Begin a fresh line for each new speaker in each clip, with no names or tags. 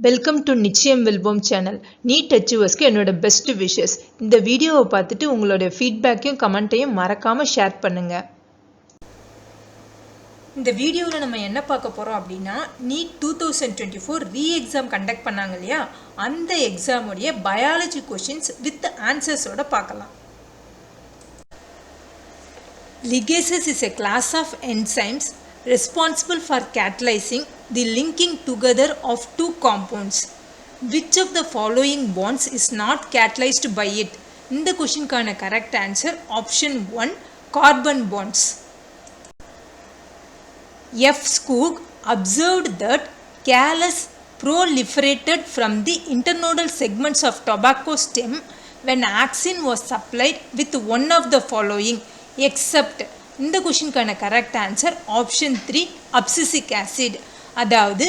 Welcome to நிச்சயம் வெல்வோம் channel. NEET அச்சீவர்ஸ்க்கு என்னோட பெஸ்ட் விஷஸ். இந்த வீடியோவை பார்த்துட்டு உங்களோட ஃபீட்பேக்கையும் கமெண்ட்டையும் மறக்காமல் ஷேர் பண்ணுங்க. இந்த வீடியோவில் நம்ம என்ன பார்க்க போகிறோம் அப்படின்னா, நீட் 2024 ரீ எக்ஸாம் கண்டக்ட் பண்ணாங்க இல்லையா, அந்த எக்ஸாமுடைய பயாலஜி கொஷின்ஸ் வித் ஆன்சர்ஸோட பார்க்கலாம். Ligases is a class of enzymes responsible for catalyzing the linking together of two compounds. Which of the following bonds is not catalyzed by it? இந்த கொஷினுக்கான correct answer option 1, carbon bonds. F. Skoog observed that callus proliferated from the internodal segments of tobacco stem when axin was supplied with one of the following except. இந்த கொஷினுக்கான correct answer option 3, abscisic acid. அதாவது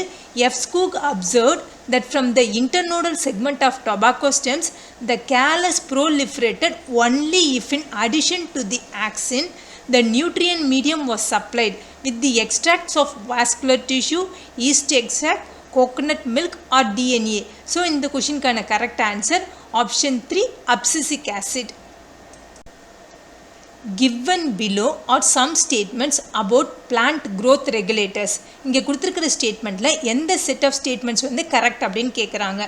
F. Skoog observed that from the internodal segment of tobacco stems the callus proliferated only if in addition to the axin the nutrient medium was supplied with the extracts of vascular tissue, yeast extract, coconut milk or DNA. So இந்த கொஷினுக்கான correct answer option 3, abscisic acid. Given below are some statements about plant growth regulators. இங்கே கொடுத்துருக்கிற ஸ்டேட்மெண்ட்டில் எந்த set of statements வந்து correct அப்படின்னு கேட்குறாங்க.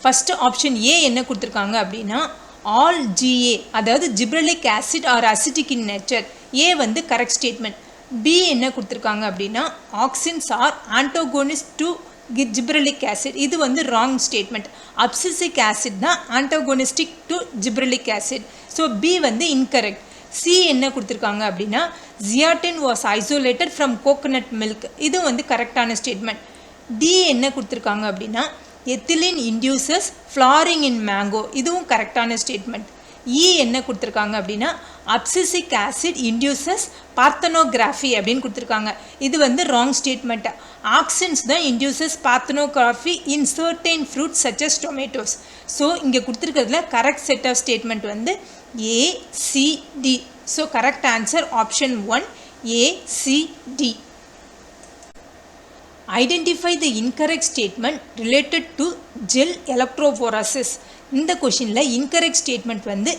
First option A என்ன கொடுத்துருக்காங்க அப்படின்னா, ஆல் GA அதாவது gibberellic acid are acetic in nature. A வந்து கரெக்ட் ஸ்டேட்மெண்ட். பி என்ன கொடுத்துருக்காங்க அப்படின்னா, auxins are antagonist to gibberellic acid. இது வந்து ராங் ஸ்டேட்மெண்ட். அப்சிசிக் ஆசிட் தான் antagonistic to gibberellic acid. So B வந்து இன்கரெக்ட். சி என்ன கொடுத்துருக்காங்க அப்படின்னா, zeatin was isolated from coconut milk. இது வந்து கரெக்டான ஸ்டேட்மெண்ட். டி என்ன கொடுத்துருக்காங்க அப்படின்னா, எத்திலின் இன்டியூசஸ் ஃப்ளாரிங் இன் மேங்கோ. இதுவும் கரெக்டான ஸ்டேட்மெண்ட். இ என்ன கொடுத்துருக்காங்க அப்படின்னா, அப்சிசிக் ஆசிட் இன்டியூசஸ் பார்த்தனோகிராஃபி அப்படின்னு கொடுத்துருக்காங்க. இது வந்து ராங் ஸ்டேட்மெண்ட். ஆக்சின்ஸ் தான் induces parthenocarpy in certain fruits such as tomatoes. So இங்கே கொடுத்துருக்கிறதுல கரெக்ட் செட் ஆஃப் ஸ்டேட்மெண்ட் வந்து A, C, D. So correct answer option 1, A, C, D. Identify the incorrect statement related to gel electrophoresis. இந்த கொஷினில் incorrect statement வந்து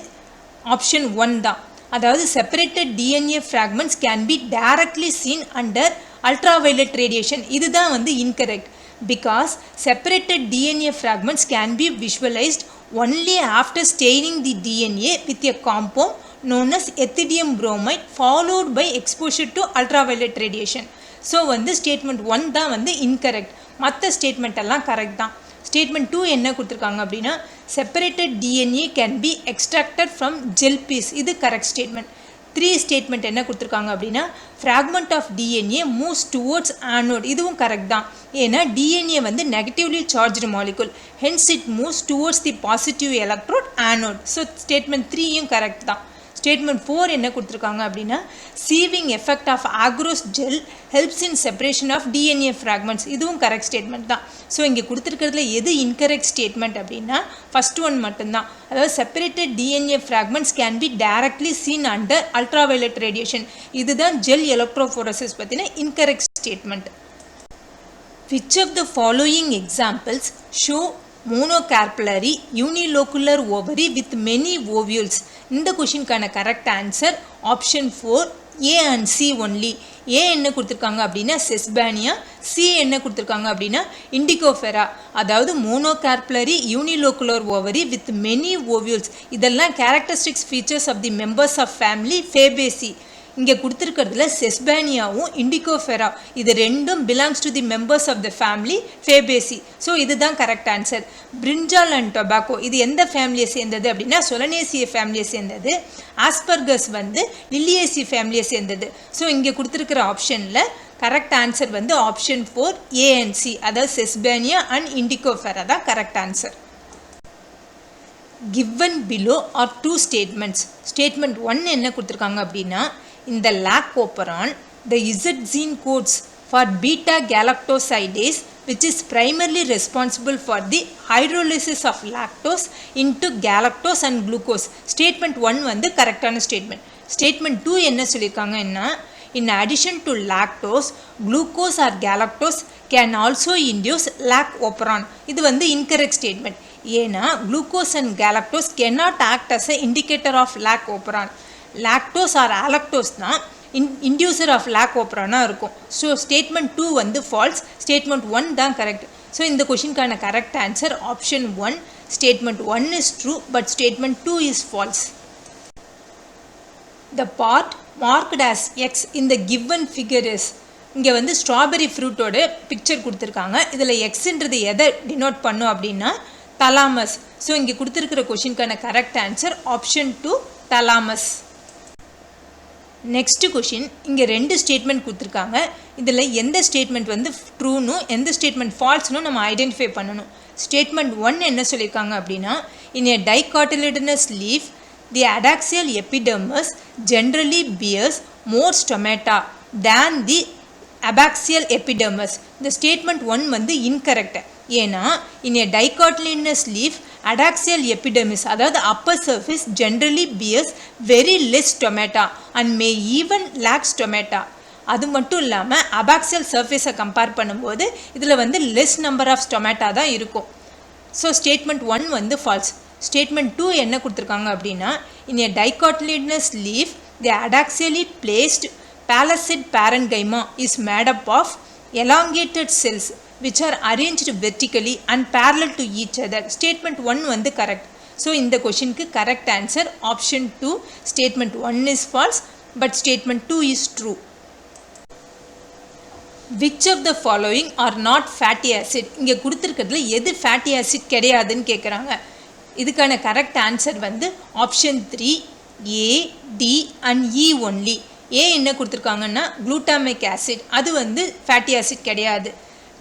option 1 தான். அதாவது separated DNA fragments can be directly seen under ultraviolet radiation. இதுதான் வந்து incorrect. Because separated DNA fragments can be visualized only after staining the DNA with a compound known as ethidium bromide followed by exposure to ultraviolet radiation. So வந்து statement 1 தான் வந்து incorrect. மற்ற statement எல்லாம் correct தான். Statement 2 என்ன கொடுத்துருக்காங்க அப்படின்னா, separated DNA can be extracted from gel pieces. இது கரெக்ட் ஸ்டேட்மெண்ட். 3 ஸ்டேட்மெண்ட் என்ன கொடுத்துருக்காங்க அப்படின்னா, fragment of DNA moves towards anode. இதுவும் கரெக்ட் தான். ஏன்னா DNA வந்து negatively charged molecule, hence it moves towards the positive electrode anode. So statement 3யும் correct தான். ஸ்டேட்மெண்ட் 4 என்ன கொடுத்துருக்காங்க அப்படின்னா, sieving effect of agarose gel helps in separation of DNA fragments. இதுவும் கரெக்ட் ஸ்டேட்மெண்ட் தான். ஸோ இங்கே கொடுத்துருக்கிறதுல எது இன்கரெக்ட் ஸ்டேட்மெண்ட் அப்படின்னா, ஃபர்ஸ்ட் ஒன் மட்டும்தான். அதாவது separated DNA fragments can be directly seen under ultraviolet radiation. இதுதான் ஜெல் எலக்ட்ரோஃபோரசிஸ் பற்றின incorrect statement. Which of the following examples show monocarpellary unilocular ovary with many ovules? இந்த கொஷினுக்கான correct answer option 4, A and C only. A என்ன கொடுத்துருக்காங்க அப்படின்னா செஸ்பானியா, C என்ன கொடுத்துருக்காங்க அப்படின்னா இண்டிகோஃபெரா. அதாவது monocarpellary unilocular ovary with many ovules. இதெல்லாம் characteristics features of the members of family Fabaceae. இங்கே கொடுத்துருக்கிறதுல செஸ்பானியாவும் இண்டிகோஃபெரா இது ரெண்டும் belongs to the members of the family Fabaceae. So இதுதான் correct answer. Brinjal and tobacco இது எந்த ஃபேமிலியை சேர்ந்தது அப்படின்னா சொலனேசிய ஃபேமிலியை சேர்ந்தது. ஆஸ்பர்கஸ் வந்து லில்லியேசி ஃபேமிலியை சேர்ந்தது. ஸோ இங்கே கொடுத்துருக்கிற ஆப்ஷனில் கரெக்ட் ஆன்சர் வந்து ஆப்ஷன் 4, A and C. அதாவது செஸ்பானியா அண்ட் இண்டிகோஃபெரா தான் correct answer. Given below are 2 statements. Statement 1 என்ன கொடுத்துருக்காங்க அப்படின்னா, in the lac-operon the Z gene codes for beta galactosidase which is primarily responsible for the hydrolysis of lactose into galactose and glucose. Statement 1 வந்து கரெக்டான statement. Statement 2 என்ன சொல்லியிருக்காங்கன்னா, in addition to lactose, glucose or galactose can also induce lac operon. இது வந்து incorrect statement. ஏன்னா glucose and galactose cannot act as an indicator of lac operon. Lactose or allactose தான் inducer of lac operon இருக்கும். So statement 2 வந்து false, statement 1 தான் correct. So இந்த questionக்கான correct answer option 1. Statement 1 is true but statement 2 is false. The part marked as X in the given figure is, இங்கே வந்து strawberry ஃப்ரூட்டோட picture கொடுத்துருக்காங்க. இதில் எக்ஸ்ன்றது எதை denote பண்ணும் அப்படின்னா தலாமஸ். ஸோ இங்கே கொடுத்துருக்கிற கொஷினுக்கான correct answer option 2 thalamus. Next question, இங்கே 2 ஸ்டேட்மெண்ட் கொடுத்துருக்காங்க. இதில் எந்த ஸ்டேட்மெண்ட் வந்து ட்ரூனும் எந்த ஸ்டேட்மெண்ட் ஃபால்ஸ்னும் நம்ம ஐடென்டிஃபை பண்ணணும். ஸ்டேட்மெண்ட் 1 என்ன சொல்லியிருக்காங்க அப்படின்னா, இன் ஏ டைகாட்டிலிடனஸ் leaf the adaxial எபிடெர்மஸ் generally bears more stomata than the abaxial epidermis. இந்த statement 1 வந்து incorrect. ஏன்னா in a dicotyledonous leaf adaxial epidermis அதாவது upper surface generally bears very less stomata and may even lack stomata. அது மட்டும் இல்லாமல் abaxial சர்ஃபேஸை compare பண்ணும்போது இதில் வந்து லெஸ் நம்பர் ஆஃப் ஸ்டொமேட்டா தான் இருக்கும். ஸோ ஸ்டேட்மெண்ட் 1 வந்து ஃபால்ஸ். ஸ்டேட்மெண்ட் 2 என்ன கொடுத்துருக்காங்க அப்படின்னா, in a dicotyledonous leaf the adaxially placed palisade parenchyma is made up of elongated cells which are arranged vertically and parallel to each other. Statement 1 வந்து correct. So இந்த questionக்கு correct answer option 2. Statement 1 is false but statement 2 is true. Which of the following are not fatty acid? இங்கே கொடுத்துருக்கிறதுல எது fatty acid கிடையாதுன்னு கேட்குறாங்க. இதுக்கான correct answer வந்து option 3 A, D and E only. A என்ன கொடுத்துருக்காங்கன்னா glutamic acid, அது வந்து ஃபேட்டி ஆசிட் கிடையாது.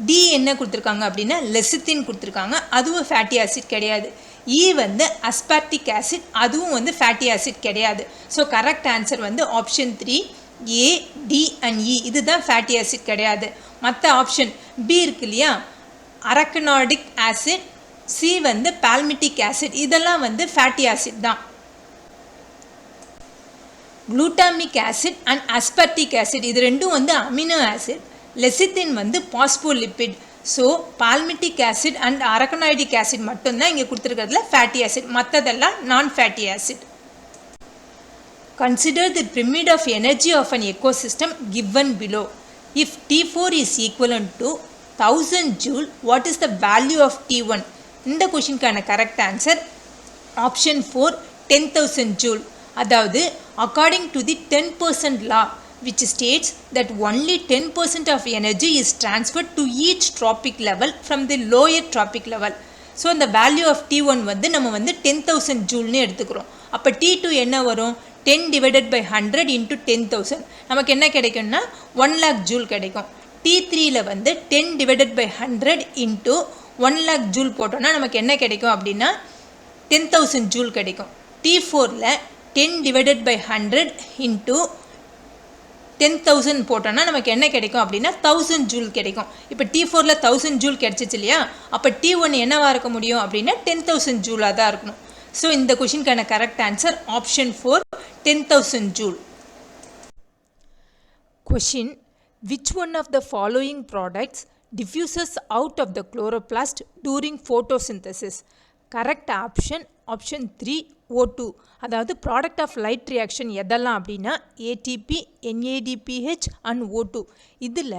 D என்ன கொடுத்துருக்காங்க அப்படின்னா லெசித்தின் கொடுத்துருக்காங்க, அதுவும் ஃபேட்டி ஆசிட் கிடையாது. E வந்து அஸ்பார்டிக் ஆசிட், அதுவும் வந்து ஃபேட்டி ஆசிட் கிடையாது. ஸோ கரெக்ட் ஆன்சர் வந்து option 3 A, D and E. இதுதான் ஃபேட்டி ஆசிட் கிடையாது. மற்ற ஆப்ஷன் B இருக்கு இல்லையா, அரக்கனாடிக் ஆசிட், சி வந்து பால்மிட்டிக் ஆசிட், இதெல்லாம் வந்து ஃபேட்டி ஆசிட் தான். Glutamic acid and aspartic acid இது ரெண்டும் வந்து அமினோ ஆசிட். லெசித்தின் வந்து phospholipid. So palmitic acid and அரக்கனாய்டிக் ஆசிட் மட்டும்தான் இங்கே கொடுத்துருக்கிறதுல ஃபேட்டி ஆசிட், மற்றதெல்லாம் நான் fatty acid. Consider the pyramid of energy of an ecosystem given below. If T4 is equivalent to 1000 joule, what is the value of T1? இந்த கொஷினுக்கான correct answer option 4 10,000 joule. அதாவது according to the 10% law which states that only 10% of energy is transferred to each tropic level from the lower tropic level. So அந்த value of T1 வந்து நம்ம வந்து 10,000 ஜூல்னு எடுத்துக்கிறோம். அப்போ T2 என்ன வரும், 10 divided by 100 into 10,000. நமக்கு என்ன கிடைக்கும்னா 1 lakh ஜூல் கிடைக்கும். T3ல வந்து 10 divided by 100 into 1 lakh joule போட்டோம்னா நமக்கு என்ன கிடைக்கும் அப்படின்னா 10,000 ஜூல் கிடைக்கும். T4ல 10 divided by 100 into 10,000 போட்டோம்னா நமக்கு என்ன கிடைக்கும் அப்படின்னா 1000 ஜூல் கிடைக்கும். இப்போ T4ல 1000 ஜூல் கிடைச்சிச்சு இல்லையா, அப்போ T1 என்னவா இருக்க முடியும் அப்படின்னா 10,000 ஜூலாக தான் இருக்கணும். ஸோ இந்த கொஷினுக்கான correct answer option 4 10,000 joule. Question: which one of the following products diffuses out of the chloroplast during photosynthesis? Correct option option 3 O2. அதாவது ப்ராடக்ட் ஆஃப் லைட் ரியாக்ஷன் எதெல்லாம் அப்படின்னா ATP, NADPH and O2. இதில்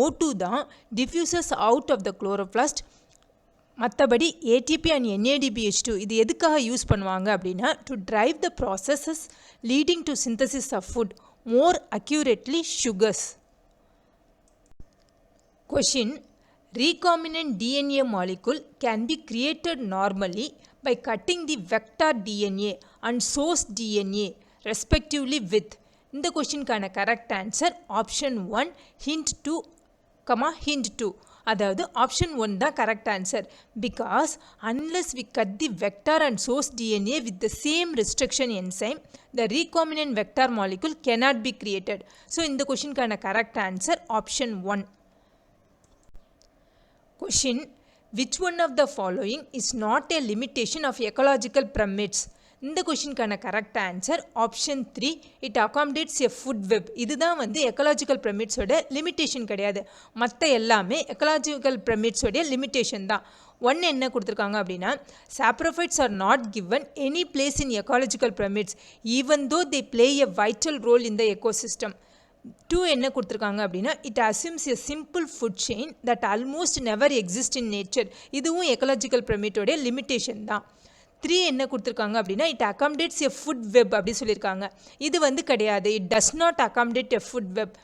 O2 தான் diffuses out of the chloroplast. மற்றபடி ATP and NADPH2 இது எதுக்காக use பண்ணுவாங்க அப்படின்னா to drive the processes leading to synthesis of food, more accurately sugars. Question: recombinant DNA molecule can be created normally by cutting the vector DNA and source DNA respectively with. இந்த கொஷினுக்கான correct answer option 1 hint 2, hint 2. அதாவது option 1 தான் correct answer. Because unless we cut the vector and source DNA with the same restriction enzyme, the recombinant vector molecule cannot be created. So இந்த கொஷினுக்கான correct answer option 1. Question: which one of the following is not a limitation of ecological pyramids? இந்த கொஷினுக்கான correct answer option 3, it accommodates a food web. இதுதான் வந்து ecological பிரமிட்ஸோட limitation கிடையாது, மற்ற எல்லாமே ecological பிரமிட்ஸோடைய limitation தான். 1 என்ன கொடுத்துருக்காங்க அப்படின்னா, saprophytes are not given any place in ecological pyramids even though they play a vital role in the ecosystem. 2 என்ன கொடுத்துருக்காங்க அப்படின்னா, it assumes a simple food chain that almost never exist in nature. இதுவும் ecological பிரமிட்டோடைய limitation தான். 3 என்ன கொடுத்துருக்காங்க அப்படின்னா, it accommodates a food web அப்படி சொல்லியிருக்காங்க. இது வந்து கிடையாது, it does not accommodate a food web.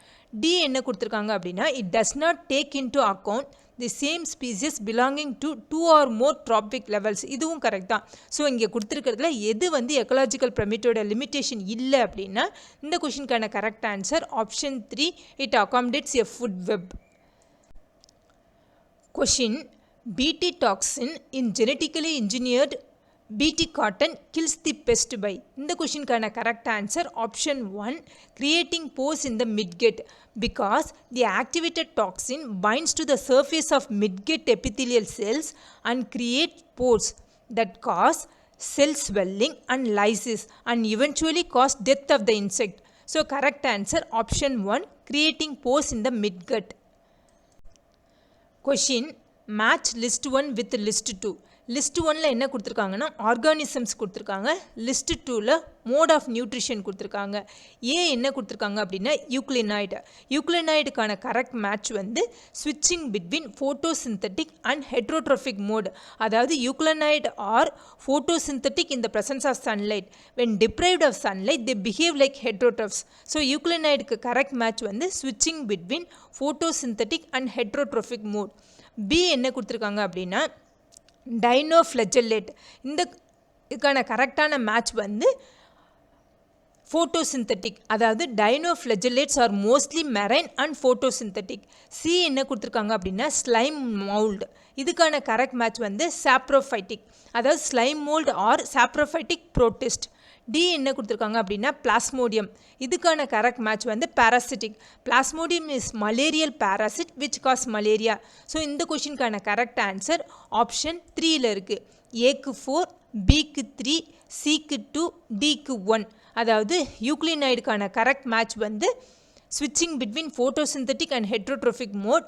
D என்ன கொடுத்துருக்காங்க அப்படின்னா, it does not take in to account the same species belonging to 2 or more traffic levels. இதுவும் கரெக்ட் தான். ஸோ இங்கே கொடுத்துருக்கிறதுல எது வந்து எக்கலாஜிக்கல் பிரமிட்டோட லிமிட்டேஷன் இல்லை அப்படின்னா, இந்த கொஷினுக்கான correct answer option 3, it accommodates a food web. Question, BT toxin in genetically engineered BT cotton kills the pest by. இந்த கொஷினுக்கான correct answer option 1, creating pores in the midgut, because the activated toxin binds to the surface of midgut epithelial cells and create pores that cause cell swelling and lysis and eventually cause death of the insect. So correct answer option 1, creating pores in the midgut. Question, match list 1 with list 2. List 1ல் என்ன கொடுத்துருக்காங்கன்னா, organisms கொடுத்துருக்காங்க. List 2ல் mode of nutrition கொடுத்துருக்காங்க. என்ன கொடுத்துருக்காங்க அப்படின்னா, யூக்ளினாய்டு. யூக்ளினாய்டுக்கான correct match வந்து ஸ்விட்சிங் between photosynthetic and heterotrophic mode. அதாவது euglenoid are photosynthetic in the presence of sunlight. When deprived of sunlight they behave like heterotrophs. So யூக்ளினாய்டுக்கு கரெக்ட் மேட்ச் வந்து ஸ்விட்சிங் between photosynthetic and heterotrophic mode. B என்ன கொடுத்துருக்காங்க அப்படின்னா, டைனோஃப்ளெஜெல்லேட். இந்த இதுக்கான கரெக்டான மேட்ச் வந்து ஃபோட்டோசிந்தட்டிக். அதாவது dinoflagellates are mostly marine and photosynthetic. C என்ன கொடுத்துருக்காங்க அப்படின்னா, ஸ்லைம் மோல்டு. இதுக்கான கரெக்ட் மேட்ச் வந்து சாப்ரோஃபைட்டிக். அதாவது slime mould are saprophytic protist. D என்ன கொடுத்துருக்காங்க அப்படின்னா, பிளாஸ்மோடியம். இதுக்கான கரெக்ட் மேட்ச் வந்து parasitic. Plasmodium is malarial parasite which cause malaria. So இந்த கொஷினுக்கான கரெக்ட் ஆன்சர் ஆப்ஷன் 3ல் இருக்குது. ஏக்கு 4, பிக்கு 3, சிக்கு 2, டிக்கு 1. அதாவது யூக்ளினாய்டுக்கான கரெக்ட் மேட்ச் வந்து ஸ்விட்சிங் between photosynthetic and heterotrophic mode.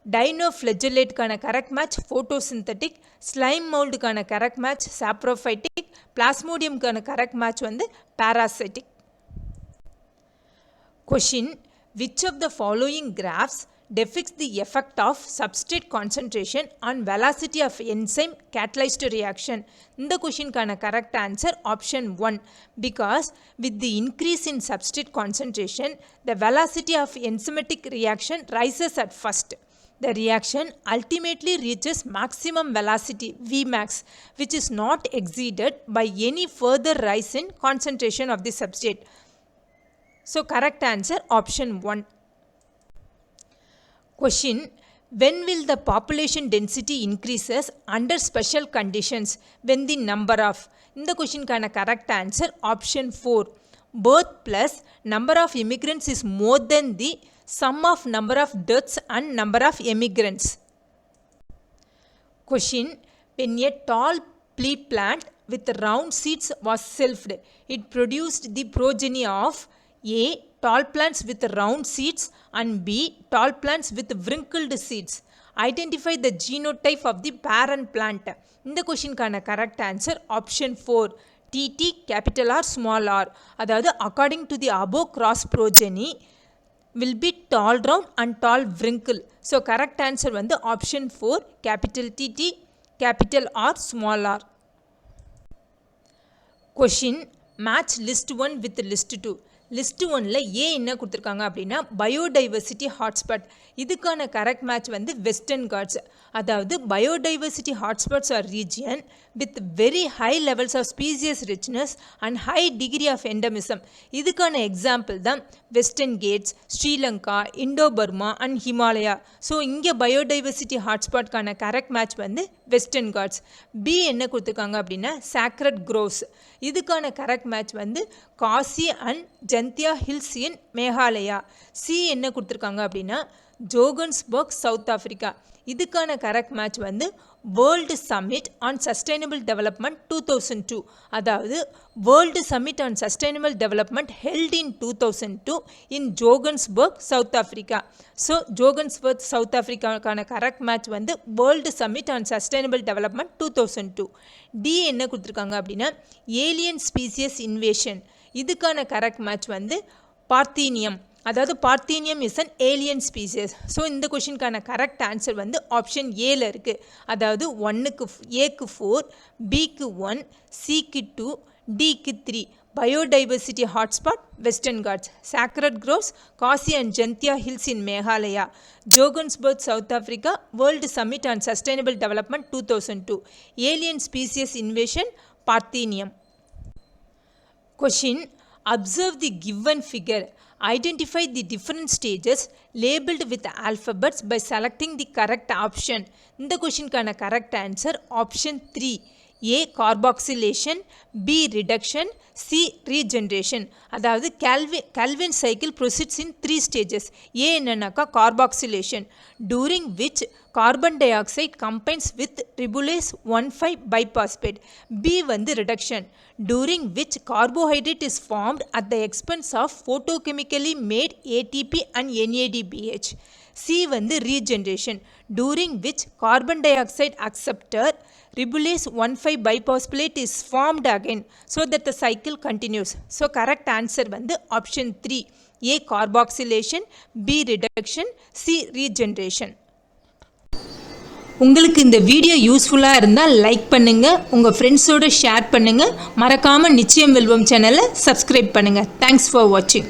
டைனோஃப்ளெஜெல்லேட்டுக்கான கரெக்ட் மேட்ச் ஃபோட்டோசிந்தட்டிக். ஸ்லைம் மோல்டுக்கான கரெக்ட் மேட்ச் சாப்ரோஃபைட்டிக். பிளாஸ்மோடியம்க்கான கரெக்ட் மேட்ச் வந்து parasitic. Question, which of the following graphs depicts the effect of substrate concentration on velocity of enzyme catalyzed reaction. இந்த கொஷினுக்கான correct answer option 1, because with the increase in substrate concentration the velocity of enzymatic reaction rises at first. The reaction ultimately reaches maximum velocity Vmax, which is not exceeded by any further rise in concentration of the substrate. So correct answer option 1. Question, when will the population density increases under special conditions when the number of. இந்த கொஷினுக்கான correct answer option 4, birth plus number of immigrants is more than the sum of number of deaths and number of emigrants. Question, when a tall pea plant with round seeds was selfed, it produced the progeny of A, tall plants with round seeds, and B, tall plants with wrinkled seeds. Identify the genotype of the parent plant. இந்த கொஷினுக்கான correct answer option 4, TT capital R small r. அதாவது according to the above cross progeny will be tall round and tall wrinkle. So correct answer வந்து option 4, capital TT capital R small r. Question, match list 1 with list 2. List 1ல் என்ன கொடுத்துருக்காங்க அப்படின்னா, biodiversity hotspot. இதுக்கான correct match வந்து western Ghats. அதாவது biodiversity hotspots are region with very high levels of species richness and high degree of endemism. இதுக்கான example தான் western Ghats, Sri Lanka, Indo Burma and Himalaya. So இங்கே பயோடைவர்சிட்டி ஹாட்ஸ்பாட்கான கரெக்ட் மேட்ச் வந்து வெஸ்டர்ன் காட்ஸ். பி என்ன கொடுத்துருக்காங்க அப்படின்னா, சாக்ரட் க்ரோவ்ஸ். இதுக்கான கரெக்ட் மேட்ச் வந்து Khasi and Jaintia hills in Meghalaya. C என்ன கொடுத்துருக்காங்க அப்படின்னா, ஜோகன்ஸ்பர்க் சவுத் ஆஃப்ரிக்கா. இதுக்கான கரெக்ட் மேட்ச் வந்து world summit on sustainable development 2002. அதாவது world summit on sustainable development held in 2002 in Johannesburg south Africa. So Johannesburg south ஆஃப்ரிக்காவுக்கான correct match வந்து world summit on sustainable development 2002. D என்ன கொடுத்துருக்காங்க அப்படின்னா alien species invasion. இதுக்கான correct match வந்து parthenium. அதாவது parthenium is an alien species. So இந்த கொஷினுக்கான கரெக்ட் ஆன்சர் வந்து ஆப்ஷன் ஏல இருக்குது. அதாவது ஏக்கு 4, பிக்கு 1, சிக்கு 2, டிக்கு 3. Biodiversity hotspot western Ghats, sacred groves, Khasi and Jaintia hills in Meghalaya, Johannesburg south Africa, world summit on sustainable development 2002, alien species invasion, parthenium. Question: Observe the given figure. Identify the different stages labeled with alphabets by selecting the correct option. இந்த கொஷினுக்கான correct answer option 3. A carboxylation, B reduction, C regeneration. அதாவது Calvin cycle proceeds in 3 stages. A என்னன்னாக்கா carboxylation, during which carbon dioxide combines with ribulase 1,5 biphosphate. B வந்து reduction, during which carbohydrate is formed at the expense of photochemically made ATP and NADPH. C வந்து regeneration, during which carbon dioxide acceptor ribulase 1,5 biphosphate is formed again so that the cycle continues. So correct answer வந்து option 3. A carboxylation, B reduction, C regeneration. உங்களுக்கு இந்த video யூஸ்ஃபுல்லாக இருந்தால் like பண்ணுங்கள், உங்கள் ஃப்ரெண்ட்ஸோடு share பண்ணுங்கள், மறக்காமல் நிச்சயம் வெல்வோம் சேனலை சப்ஸ்கிரைப் பண்ணுங்கள். தேங்க்ஸ் ஃபார் வாட்சிங்.